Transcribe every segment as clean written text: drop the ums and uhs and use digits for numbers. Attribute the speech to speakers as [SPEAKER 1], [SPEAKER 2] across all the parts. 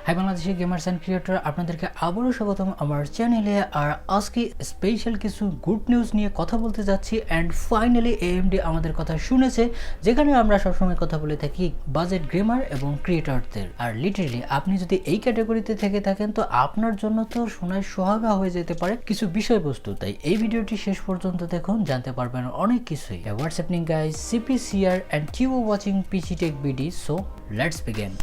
[SPEAKER 1] High Bangladeshi gamers and creator, আপনাদেরকে আবারও স্বাগতম আমার চ্যানেলে। আর আজকে স্পেশাল কিছু গুড নিউজ নিয়ে কথা বলতে যাচ্ছি। অ্যান্ড ফাইনালি AMD আমাদের কথা শুনেছে, যেখানে আমরা সবসময় কথা বলে থাকি বাজেট গেমার এবং ক্রিয়েটরদের। আর লিটারেলি আপনি যদি এই ক্যাটাগরিতে থেকে থাকেন তো আপনার জন্য তো সোনায় সোহাগা হয়ে যেতে পারে কিছু বিষয়বস্তু। তাই এই ভিডিওটি শেষ পর্যন্ত দেখুন, জানতে পারবেন অনেক কিছুই। হোয়াটস happening guys, CPCR and you are watching PC Tech BD, so let's begin.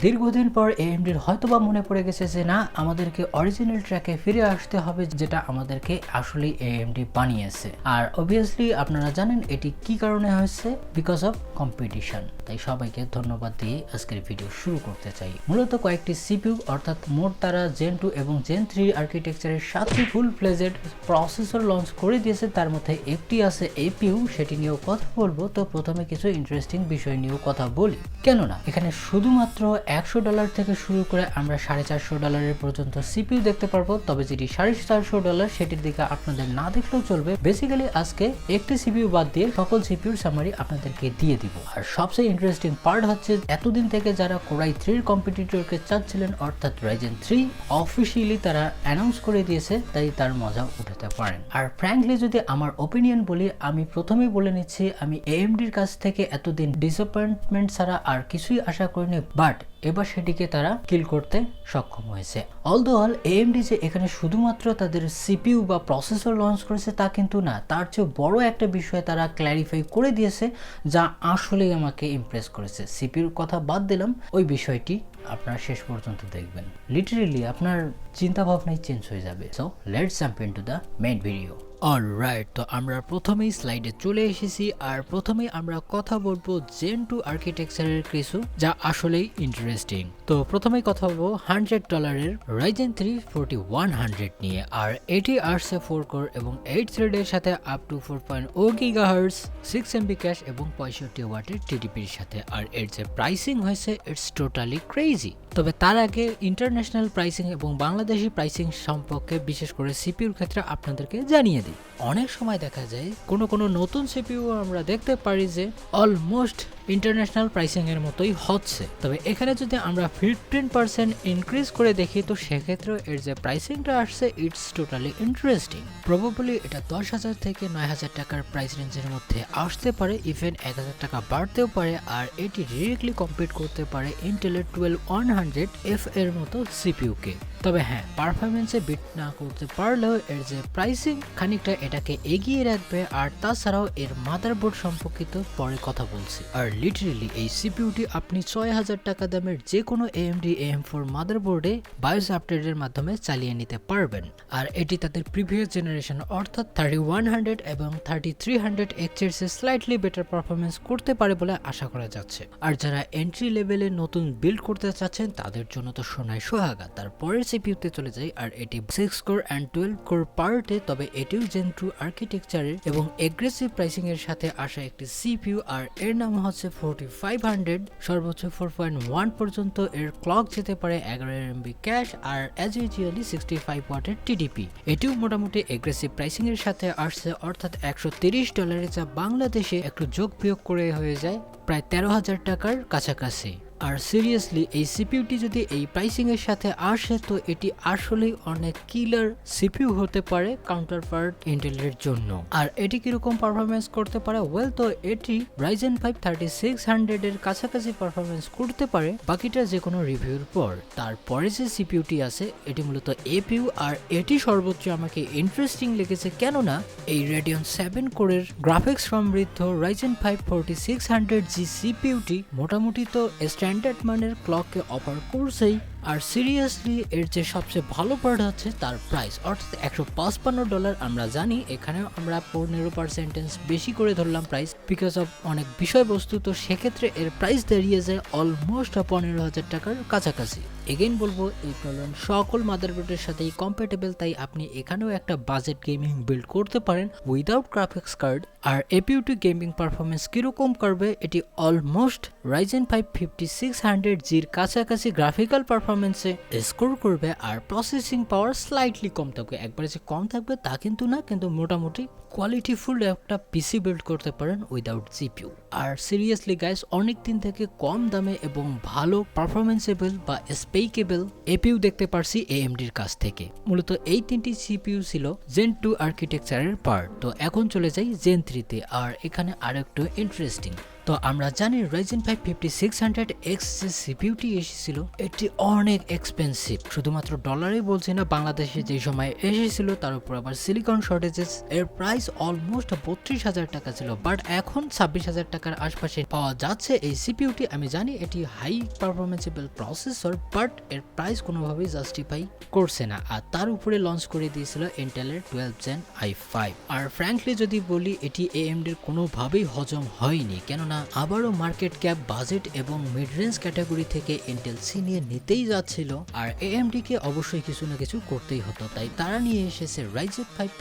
[SPEAKER 1] দীর্ঘদিন পর AMDর হয়তোবা মনে পড়ে গেছে যে না, আমাদেরকে অরিজিনাল ট্র্যাকে ফিরে আসতে হবে, যেটা আমাদেরকে আসলে AMD বানিয়েছে। আর অবভিয়াসলি আপনারা জানেন এটি কি কারণে হয়েছে, বিকজ অফ কম্পিটিশন। তাই সবাইকে ধন্যবাদ দিয়ে আজকের ভিডিও শুরু করতে চাই। মূলত কয়েকটি CPU অর্থাৎ মোট তারা Gen 2 এবং Gen 3 আর্কিটেকচারের 7টি ফুল ফ্লেজেড প্রসেসর লঞ্চ করে দিয়েছে। তার মধ্যে একটি আছে APU, সেটি নিয়েও কথা বলবো। তো প্রথমে কিছু ইন্টারেস্টিং বিষয় নিয়েও কথা বলি, কেননা এখানে শুধুমাত্র $100 থেকে শুরু করে আমরা $450 পর্যন্ত CPU দেখতে পারবো। তবে যেটি $450 সেটির দিকে আপনাদের না দেখলেও চলবে। বেসিক্যালি আজকে একটি CPU বাদ দিয়ে সকল CPUর সামারি আপনাদেরকে দিয়ে দিব। আর সবচেয়ে ইন্টারেস্টিং পার্ট হচ্ছে, এতদিন থেকে যারা Core i3 কম্পিটিটরকে চাচ্ছিলেন অর্থাৎ Ryzen 3, অফিসিয়ালি তারা অ্যানাউন্স করে দিয়েছে, তাই তার মজা উঠাতে পারেন। আর ফ্র্যাঙ্কলি যদি আমার ওপিনিয়ন বলি, আমি প্রথমেই বলে নিচ্ছি, আমি AMDর কাছ থেকে এতদিন ডিসঅ্যাপয়েন্টমেন্ট ছাড়া আর কিছুই আশা করিনি, বাট এবার সেটিকে তারা কিল করতে সক্ষম হয়েছে। অলদোয়াল AMD যে এখানে শুধুমাত্র তাদের CPU বা প্রসেসর লঞ্চ করেছে তা কিন্তু না, তার চেয়ে বড় একটা বিষয় তারা ক্ল্যারিফাই করে দিয়েছে, যা আসলেই আমাকে ইমপ্রেস করেছে। CPUর কথা বাদ দিলাম, ওই বিষয়টি আপনারা শেষ পর্যন্ত দেখবেন। লিটারেলি আপনার চিন্তা ভাবনাই চেঞ্জ হয়ে যাবে। So let's jump into the main video. Alright, তো আমরা প্রথমেই স্লাইডে চলে এসেছি। আর প্রথমেই আমরা কথা বলবো Gen 2 আর্কিটেকচারের কিছু, যা আসলেই ইন্টারেস্টিং। তো প্রথমেই কথা বলবো $100 Ryzen 3 4100 নিয়ে। আর এটি আসছে 4 কোর এবং 8 থ্রেডের সাথে up to 4.0 GHz 6 MB cash এবং 65 ওয়াটের TDPর সাথে। আর এর যে প্রাইসিং হয়েছে, ইটস টোটালি ক্রেজি। তবে তার আগে ইন্টারন্যাশনাল প্রাইসিং এবং বাংলাদেশি প্রাইসিং সম্পর্কে, বিশেষ করে সিপিউর ক্ষেত্রে আপনাদেরকে জানিয়ে দিই। অনেক সময় দেখা যায় কোনো নতুন সিপিইউ আমরা দেখতে পারি যে অলমোস্ট ইন্টারন্যাশনাল প্রাইসিং এর মতোই হচ্ছে। তবে এখানে যদি আমরা 15% ইনক্রিজ করে দেখি, তো সেক্ষেত্রে এর যে প্রাইসিংটা আসছে, ইটস টোটালি ইন্টারেস্টিং। প্রবাবলি এটা 10,000 থেকে 9,000 টাকার প্রাইস রেঞ্জের মধ্যে আসতে পারে, ইভেন 1,000 টাকা বাড়তেও পারে। আর এটি ডিরেক্টলি কম্পিট করতে পারে ইন্টেলের 12100F এর মতো সিপিইউকে। তবে হ্যাঁ, পারফরমেন্সে বিট না করতে পারলেও এর যে প্রাইসিং খানিকটা এটাকে এগিয়ে রাখবে। আর তাছাড়াও এর মাদারবোর্ড সম্পর্কিত পরে কথা বলছি। আর লিটারেলি এই সিপিইউটি আপনি 6,000 টাকা দামের যে কোনো AMD AM4 মাদারবোর্ডে বায়োস আপডেটের মাধ্যমে চালিয়ে নিতে পারবেন। আর এটি তাদের প্রিভিয়াস জেনারেশন অর্থাৎ 3100 এবং 3300 এক্সের স্লাইটলি বেটার পারফরমেন্স করতে পারে বলে আশা করা যাচ্ছে। আর যারা এন্ট্রি লেভেলে নতুন বিল্ড করতে চাচ্ছেন, তাদের জন্য তো সোনায় সোহাগা। তারপরের সিপিইউতে চলে যায়, আর এটি 6 কোর অ্যান্ড 12 কোর পার্টে। তবে এটিও Gen 2 আর্কিটেকচারের এবং এগ্রেসিভ প্রাইসিং এর সাথে আসা একটি সিপিইউ। আর এর নাম হচ্ছে 4500, সর্বোচ্চ 4.1 পর্যন্ত এর ক্লক যেতে পারে, 11 MB ক্যাশ, আর অ্যাজ ইউজুয়ালি 65 ওয়াটের TDP। এটিও মোটামুটি এগ্রেসিভ প্রাইসিং এর সাথে আসছে, অর্থাৎ $130, যা বাংলাদেশে একটু যোগ বিয়োগ করে হয়ে যায় প্রায় 13,000 টাকার কাছাকাছি। আর সিরিয়াসলি এই সিপিইউটি যদি এই প্রাইসিং এর সাথে আসে, তো এটি আসলেই অনেক কিলার সিপিইউ হতে পারে কাউন্টার পার্ট ইন্টেলের জন্য। আর এটি কিরকম পারফরমেন্স করতে পারে, ওয়েল, তো এটি Ryzen 5 3600 এর কাছাকাছি পারফরমেন্স করতে পারে, বাকিটা যে কোনো রিভিউর পর। তারপরে যে সিপিইউটি আছে, এটি মূলত APU। আর এটি সর্বোচ্চ আমাকে ইন্টারেস্টিং লেগেছে, কেননা এই Radeon 7 কোরের গ্রাফিক্স সমৃদ্ধ Ryzen 5 4600G সিপিইউটি মোটামুটি তো স্ট্যান্ডার্ড মানের ক্লককে অফার করছেই। আর সিরিয়াসলি এর যে সবচেয়ে ভালো পার্ট হচ্ছে তার প্রাইস, অর্থাৎ $155। আমরা জানি এখানেও আমরা 15% বেশি করে ধরলাম প্রাইস, বিকজ অফ অনেক বিষয়বস্তু। তো সেক্ষেত্রে এর প্রাইস দাঁড়িয়ে যায় অলমোস্ট 15,000 টাকার কাছাকাছি। এগেইন বলবো, এই প্রবলেম সকল মাদারবোর্ডের সাথেই কম্প্যাটেবল, তাই আপনি এখানেও একটা বাজেট গেমিং বিল্ড করতে পারেন উইদাউট গ্রাফিক্স কার্ড। আর APU গেমিং পারফরমেন্স কিরকম করবে, এটি অলমোস্ট Ryzen 5 5600G'র কাছাকাছি গ্রাফিক্যাল পারফরমেন্স পারফরমেন্সে স্কোর করবে আর প্রসেসিং পাওয়ার স্লাইটলি কম থাকবে। একবারে যে কম থাকবে তা কিন্তু না, কিন্তু মোটামুটি কোয়ালিটিফুল একটা পিসি বিল্ড করতে পারেন উইদাউট জিপিইউ। আর সিরিয়াসলি গাইস, অনেক দিন থেকে কম দামে এবং ভালো পারফরমেন্সেবল বা স্পেকেবল এপিইউ দেখতে পারছি এএমডির কাছ থেকে। মূলত এই তিনটি সিপিইউ ছিল জেন 2 আর্কিটেকচারের পার্ট। তো এখন চলে যাই জেন 3 তে। আর এখানে আরেকটু ইন্টারেস্টিং, তো আমরা জানি Ryzen 5 5600X যে সিপিইউটি এসেছিল এটি অনেক এক্সপেন্সিভ। শুধুমাত্র ডলারে বলছি না, বাংলাদেশে যে সময় এসেছিল তার উপর আবার সিলিকন শর্টেজেস, এর প্রাইস অলমোস্ট 32,000 টাকা ছিল। বাট এখন 26,000 টাকার আশপাশে পাওয়া যাচ্ছে এই সিপিইউটি। আমি জানি এটি হাই পারফরমেন্সেবল প্রসেসর, বাট এর প্রাইস কোনোভাবেই জাস্টিফাই করছে না। আর তার উপরে লঞ্চ করে দিয়েছিল ইন্টেলের 12th Gen i5। আর ফ্র্যাঙ্কলি যদি বলি, এটি AMDর কোনোভাবেই হজম হয়নি, কেননা আবারও মার্কেট ক্যাপ, বাজেট এবং মিড রেঞ্জ ক্যাটাগরি থেকে ইন্টেল সি নিয়ে নিতেই যাচ্ছিল। আর AMD কে অবশ্যই কিছু না কিছু করতেই হতো, তাই তারা নিয়ে এসেছে Ryzen 5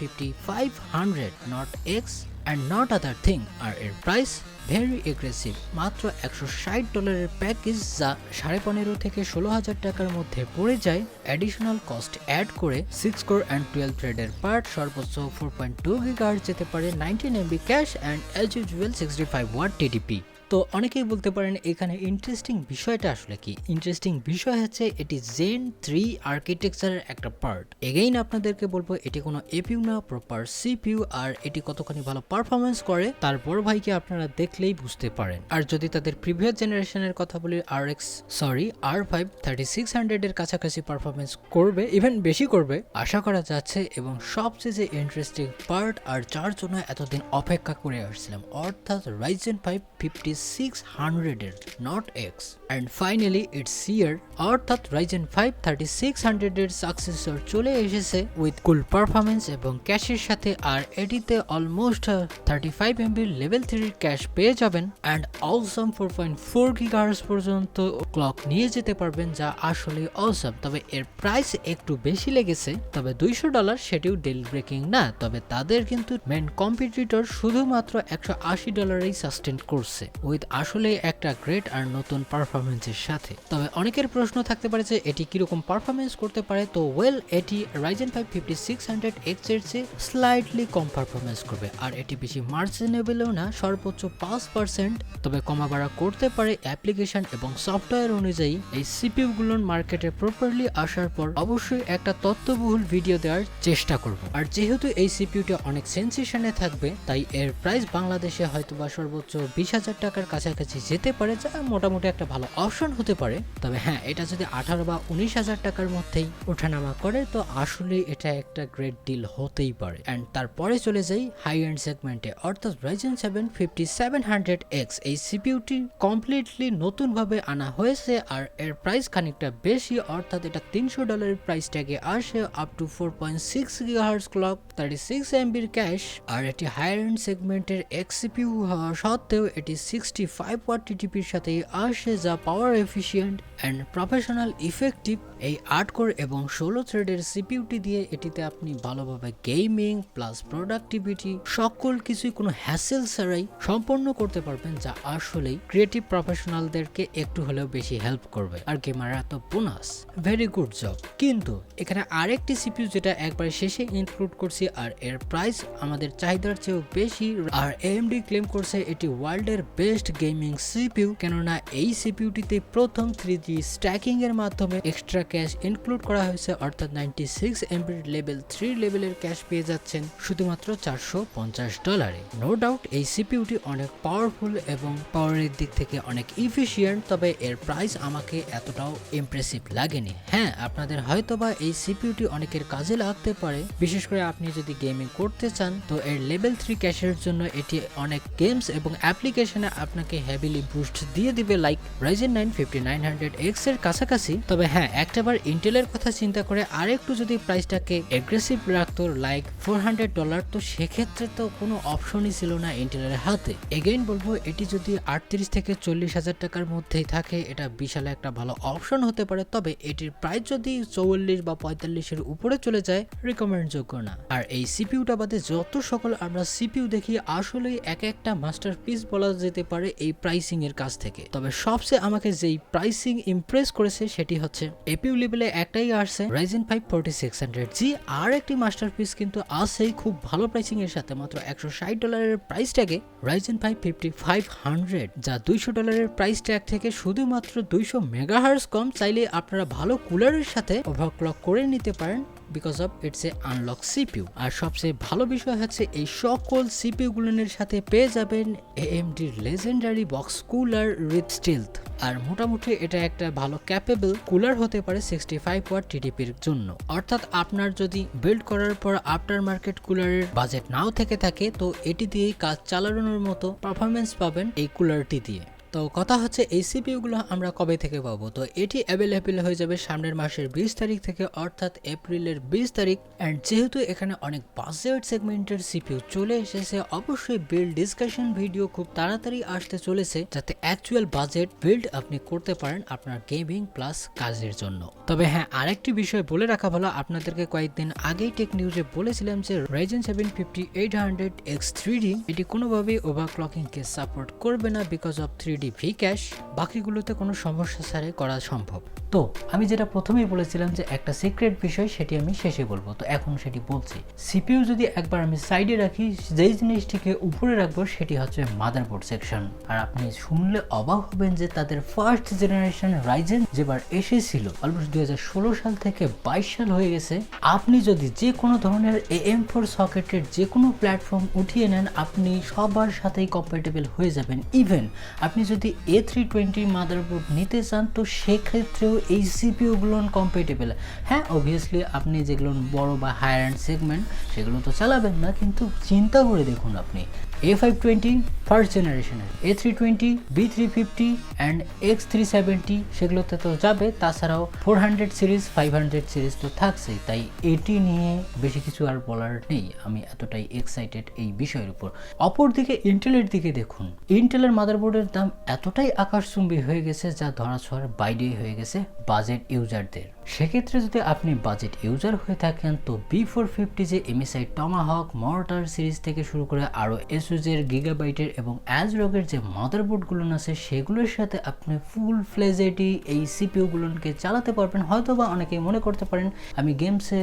[SPEAKER 1] 5500 not X and not other thing। আর এর প্রাইস ভেরি এগ্রেসিভ, মাত্র $160 প্যাকেজ, যা 15,500 থেকে 16,000 টাকার মধ্যে পড়ে যায়। অ্যাডিশনাল কস্ট অ্যাড করে 6 কোর অ্যান্ড 12 থ্রেডের পার্ট, সর্বোচ্চ 4.2 GHz যেতে পারে, 19 MB cache and as usual 65 watt TDP. তো অনেকেই বলতে পারেন এখানে ইন্টারেস্টিং বিষয়টা আসলে কি? ইন্টারেস্টিং বিষয় হচ্ছে এটি জেন 3 আর্কিটেকচারের একটা পার্ট। এগেইন আপনাদেরকে বলবো এটি কোনো এপিইউ না, প্রপার সিপিইউ। আর এটি কতখানি ভালো পারফরমেন্স করে তার বড় ভাইকে আপনারা দেখলেই বুঝতে পারেন। আর যদি তাদের প্রিভিয়াস জেনারেশনের কথা বলি, R5 3600 এর কাছাকাছি পারফরমেন্স করবে, ইভেন বেশি করবে আশা করা যাচ্ছে। এবং সবচেয়ে ইন্টারেস্টিং পার্ট, আর যার জন্য এতদিন অপেক্ষা করে আসছিলাম, অর্থাৎ Ryzen 5 5600 এর not X and finally it's here। অর্থাৎ Ryzen 5 3600 এর সাকসেসর চলে এসেছে উইথ কুল পারফরমেন্স এবং ক্যাশের সাথে। আর এটিতে অলমোস্ট 35 MB লেভেল 3 ক্যাশ পেয়ে যাবেন অ্যান্ড অসম 4.4 GHz পর্যন্ত ক্লক নিয়ে যেতে পারবেন, যা আসলে অসম। তবে এর প্রাইস একটু বেশি লেগেছে, তবে $200 সেটিও ডিল ব্রেকিং না। তবে তাদের কিন্তু মেন কম্পিটিটর শুধুমাত্র $180 সাস্টেন করছে উইথ আসলে একটা গ্রেট আর নতুন পারফরমেন্সের সাথে। তবে অনেকের প্রশ্ন থাকতে পারে যে এটি কিরকম পারফরমেন্স করতে পারে। তো ওয়েল, এটি Ryzen 5 5600X এর চেয়ে স্লাইটলি কম পারফরমেন্স করবে। আর এটি বেশি মার্জিনেবলও না, সর্বোচ্চ 5%। তবে কমা বাড়া করতে পারে অ্যাপ্লিকেশন এবং সফটওয়্যার অনুযায়ী। এই সিপিইউ গুলোর মার্কেটে প্রপারলি আসার পর অবশ্যই একটা তথ্যবহুল ভিডিও দেওয়ার চেষ্টা করব। আর যেহেতু এই সিপিইউটা অনেক সেন্সেশনে থাকবে, তাই এর প্রাইস বাংলাদেশে হয়তোবা সর্বোচ্চ 20,000 টাকার কাছাকাছি যেতে পারে, যা মোটামুটি একটা ভালো অপশন হতে পারে। তবে হ্যাঁ, এটা যদি 18 বা 19,000 টাকার মধ্যেই ওঠানামা করে তো আসলে এটা একটা গ্রেট ডিল হতেই পারে। অ্যান্ড তারপরে চলে যাই হাই এন্ড সেগমেন্টে, অর্থাৎ Ryzen 7 5700X। এই সিপিইউটি কমপ্লিটলি নতুন ভাবে আনা হয়েছে আর এর প্রাইস খানিকটা বেশি, অর্থাৎ এটা $300 প্রাইস ট্যাগে আসে, up to 4.6 GHz clock, 36 MB cache. আর এটি হায়ার এন্ড সেগমেন্টের X সিপিইউ হওয়া সত্ত্বেও এটি 65 ওয়াট টিটিপির সাথে আসে, যা power efficient and professional effective. এই 8 কোর এবং 16 থ্রেডের সিপিইউটি দিয়ে এটিতে আপনি ভালোভাবে গেমিং প্লাস প্রোডাক্টিভিটি সকল কিছুই কোনো হ্যাসেল ছাড়াই সম্পন্ন করতে পারবেন, যা আসলেই ক্রিয়েটিভ প্রফেশনালদেরকে একটু হলেও বেশি হেল্প করবে। আর গেমাররা তো বোনাস, ভেরি গুড জব। কিন্তু এখানে আরেকটি সিপিইউ যেটা একবার শেষে ইনক্লুড করছি, আর এর প্রাইস আমাদের চাহিদার চেয়েও বেশি। আর AMD ক্লেম করছে এটি ওয়ার্ল্ডের বেস্ট গেমিং সিপিইউ, কেননা এই সিপিইউটিতে প্রথম 3D স্ট্যাকিং এর মাধ্যমে এক্সট্রা ক্যাশ ইনক্লুড করা হয়েছে, অর্থাৎ 96 MB লেভেল 3 লেভেলের ক্যাশ পেয়ে যাচ্ছেন শুধুমাত্র $450। নো ডাউট এই সিপিইউটি অনেক পাওয়ারফুল এবং পাওয়ারের দিক থেকে অনেক ইফিশিয়েন্ট, তবে এর প্রাইস আমাকে এতটাও ইমপ্রেসিভ লাগেনি। হ্যাঁ, আপনাদের হয়তোবা এই সিপিইউটি অনেকের কাজে লাগতে পারে, বিশেষ করে আপনি যদি গেমিং করতে চান। তো এর লেভেল 3 ক্যাশের জন্য এটি অনেক গেমস এবং অ্যাপ্লিকেশনে আপনাকে হেভিলি বুস্ট দিয়ে দিবে, লাইক Ryzen 9 5900X এর কাছাকাছি। তবে হ্যাঁ, একটাবার ইন্টেলের কথা চিন্তা করে আরেকটু যদি প্রাইসটাকে এগ্রেসিভ রাখতো, লাইক $400, তো সেক্ষেত্রে তো কোনো অপশনই ছিল না ইন্টেলের হাতে। এগেইন বলবো, এটি যদি 38 থেকে 40,000 টাকার মধ্যেই থাকে, এটা বিশাল একটা ভালো অপশন হতে পারে। তবে এটির প্রাইস যদি 44 বা 45 এর উপরে চলে যায়, রিকমেন্ড যোগ্য না। আর এই সিপিইউটা বাদে যত সকল আমরা সিপিইউ দেখি, আসলেই এক একটা মাস্টারপিস বলা যেতে পারে। পারে এই প্রাইসিং এর কাছ থেকে। তবে সবচেয়ে আমাকে যেই প্রাইসিং ইমপ্রেস করেছে সেটি হচ্ছে এপিইউ লেভেলে একটাই আসছে Ryzen 5 4600G, আর একটি মাস্টারপিস কিন্তু আছেই খুব ভালো প্রাইসিং এর সাথে মাত্র $160 প্রাইস ট্যাগে Ryzen 5 5500, যা $200 প্রাইস ট্যাগ থেকে শুধুমাত্র 200 মেগাহার্জ কম। চাইলে আপনারা ভালো কুলারের সাথে ওভারক্লক করে নিতে পারেন because of its a unlock CPU. আর সবচেয়ে ভালো বিষয় হচ্ছে এই সকল সিপিইউ গুলোর সাথে পেয়ে যাবেন AMD legendary box cooler with stealth. আর মোটামুটি এটা একটা ভালো ক্যাপেবল কুলার হতে পারে 65 ওয়াট টিডিপির জন্য। অর্থাৎ আপনার যদি বিল্ড করার পর আফটার মার্কেট কুলারের বাজেট নাও থেকে থাকে তো এটি দিয়েই কাজ চালানোর মতো পারফরমেন্স পাবেন এই কুলারটি দিয়ে। তো কথা হচ্ছে এই সিপিইউ গুলো আমরা কবে থেকে পাবো? তো এটি অ্যাভেলেবল হয়ে যাবে সামনের মাসের 20 তারিখ থেকে, অর্থাৎ এপ্রিলের 20 তারিখ। অ্যান্ড যেহেতু এখানে অনেক বাজেট সেগমেন্টের সিপিইউ চলে এসেছে, অবশ্যই বিল্ড ডিসকাশন ভিডিও খুব তাড়াতাড়ি আসতে চলেছে যাতে অ্যাকচুয়াল বাজেট বিল্ড আপনি করতে পারেন আপনার গেমিং প্লাস কাজের জন্য। তবে হ্যাঁ, আরেকটি বিষয় বলে রাখা ভালো, আপনাদেরকে কয়েকদিন আগেই টেক নিউজে বলেছিলাম যে Ryzen 7 5800X3D এটি কোনোভাবেই ওভারক্লকিং কে সাপোর্ট করবে না বিকজ অফ 3D V-Cache, বাকিগুলোতে কোনো সমস্যা ছাড়াই করা সম্ভব। তো আমি যেটা প্রথমেই বলেছিলাম যে একটা সিক্রেট বিষয়, সেটি আমি শেষে বলবো, তো এখন সেটি বলছি। সিপিইউ যদি একবার আমি সাইডে রাখি, যেই জিনিসটিকে উপরে রাখবো সেটি হচ্ছে মাদারবোর্ড সেকশন। আর আপনি শুনলে অবাক হবেন যে তাদের ফার্স্ট জেনারেশন রাইজেন যেবার এসেছিল অলমোস্ট 2016 সাল থেকে 22 সাল হয়ে গেছে, আপনি যদি যে কোনো ধরনের AM4 সকেটের যে কোনো প্ল্যাটফর্ম উঠিয়ে নেন আপনি সবার সাথেই কম্প্যাটেবল হয়ে যাবেন। ইভেন আপনি যদি A320 মাদারবোর্ড নিতে চান তো সেক্ষেত্রেও এই সিপিইউ গুলো কম্প্যাটেবল। হ্যাঁ, অবভিয়াসলি আপনি যেগুলো বড় বা হায়ার এন্ড সেগমেন্ট সেগুলো তো চালাবেন না, কিন্তু চিন্তা করে দেখুন আপনি A520 ফার্স্ট জেনারেশনের, A320, B350 অ্যান্ড X370 সেগুলোতে তো যাবে, তাছাড়াও 400 সিরিজ 500 সিরিজ তো থাকছেই। তাই এটি নিয়ে বেশি কিছু আর বলার নেই, আমি এতটাই এক্সাইটেড এই বিষয়ের উপর। অপরদিকে ইন্টেলের দিকে দেখুন, ইন্টেলের মাদারবোর্ডের দাম এতটাই আকাশচুম্বী হয়ে গেছে যা ধরাছোঁয়ার বাইরে হয়ে গেছে বাজেট ইউজারদের। সেক্ষেত্রে যদি আপনি বাজেট ইউজার হয়ে থাকেন তো B450 যে MSI টমাহক মর্টার সিরিজ থেকে শুরু করে আরও এসুজের গিগাবাইটের এবং অ্যাজরকের যে মাদারবোর্ডগুলো আছে সেগুলোর সাথে আপনি ফুল ফ্লেজেডি এই সিপিইউ গুলোকে চালাতে পারবেন। হয়তোবা অনেকেই মনে করতে পারেন আমি গেমসে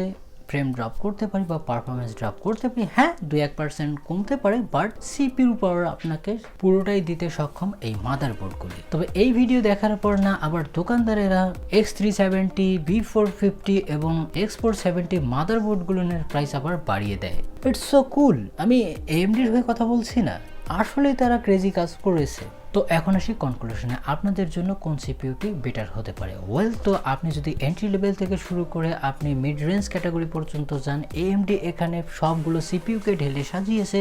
[SPEAKER 1] ফ্রেম ড্রপ করতে পারি বা পারফরমেন্স ড্রপ করতে পারি, হ্যাঁ 2-1% কমতে পারে, বাট সিপিইউ পাওয়ার আপনাকে পুরোটাই দিতে সক্ষম এই মাদারবোর্ডগুলি। তবে এই ভিডিও দেখার পর না আবার দোকানদারেরা X370, B450 এবং X470 মাদারবোর্ডগুলোর প্রাইস আবার বাড়িয়ে দেয়। ইটস সো কুল। আমি AMDর হয়ে কথা বলছি না, আসলেই তারা ক্রেজি কাজ করেছে। তো এখন আসি কনক্লুশনে, আপনাদের জন্য কোন সিপিইউটি বেটার হতে পারে। ওয়েল, তো আপনি যদি এন্ট্রি লেভেল থেকে শুরু করে আপনি মিড রেঞ্জ ক্যাটাগরি পর্যন্ত যান, AMD এখানে সবগুলো সিপিইউকে ঢেলে সাজিয়েছে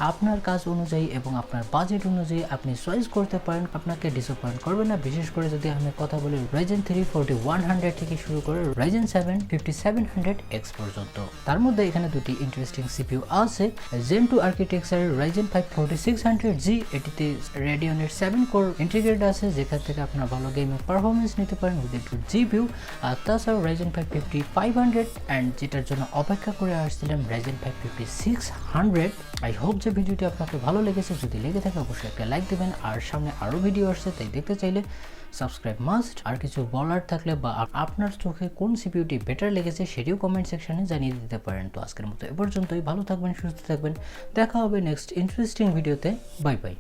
[SPEAKER 1] আপনার কাজ অনুযায়ী এবং আপনার বাজেট অনুযায়ী আপনি চয়েস করতে পারেন, আপনাকে ডিসঅ্যাপয়েন্ট করবে না। বিশেষ করে যদি আমি কথা বলি Ryzen 3 4100 থেকে শুরু করে Ryzen 7 5700X পর্যন্ত। তার মধ্যে এখানে দুটি ইন্টারেস্টিং সিপিইউ আছে, Gen 2 আর্কিটেকচারের Ryzen 5 4600G, এটিতে রেডিয়নের 7 কোর ইন্টিগ্রেটেড আছে যেখান থেকে আপনারা ভালো গেমিং পারফরমেন্স নিতে পারেন উইথ একটু জিপিইউ। আর তাছাড়াও Ryzen 5 5500 অ্যান্ড যেটার জন্য অপেক্ষা করে আসছিলাম Ryzen 5 5600। আই হোপ যে ভিডিওটি আপনাকে ভালো লেগেছে, যদি লেগে থাকে অবশ্যই একটা লাইক দেবেন। আর সামনে আরও ভিডিও আসছে, তাই দেখতে চাইলে সাবস্ক্রাইব মাস্ট। আর কিছু বলার থাকলে বা আপনার চোখে কোন সিপিইউটি বেটার লেগেছে সেটিও কমেন্ট সেকশনে জানিয়ে দিতে পারেন। তো আজকের মতো এ পর্যন্তই, ভালো থাকবেন, সুস্থ থাকবেন, দেখা হবে নেক্সট ইন্টারেস্টিং ভিডিওতে। Bye bye.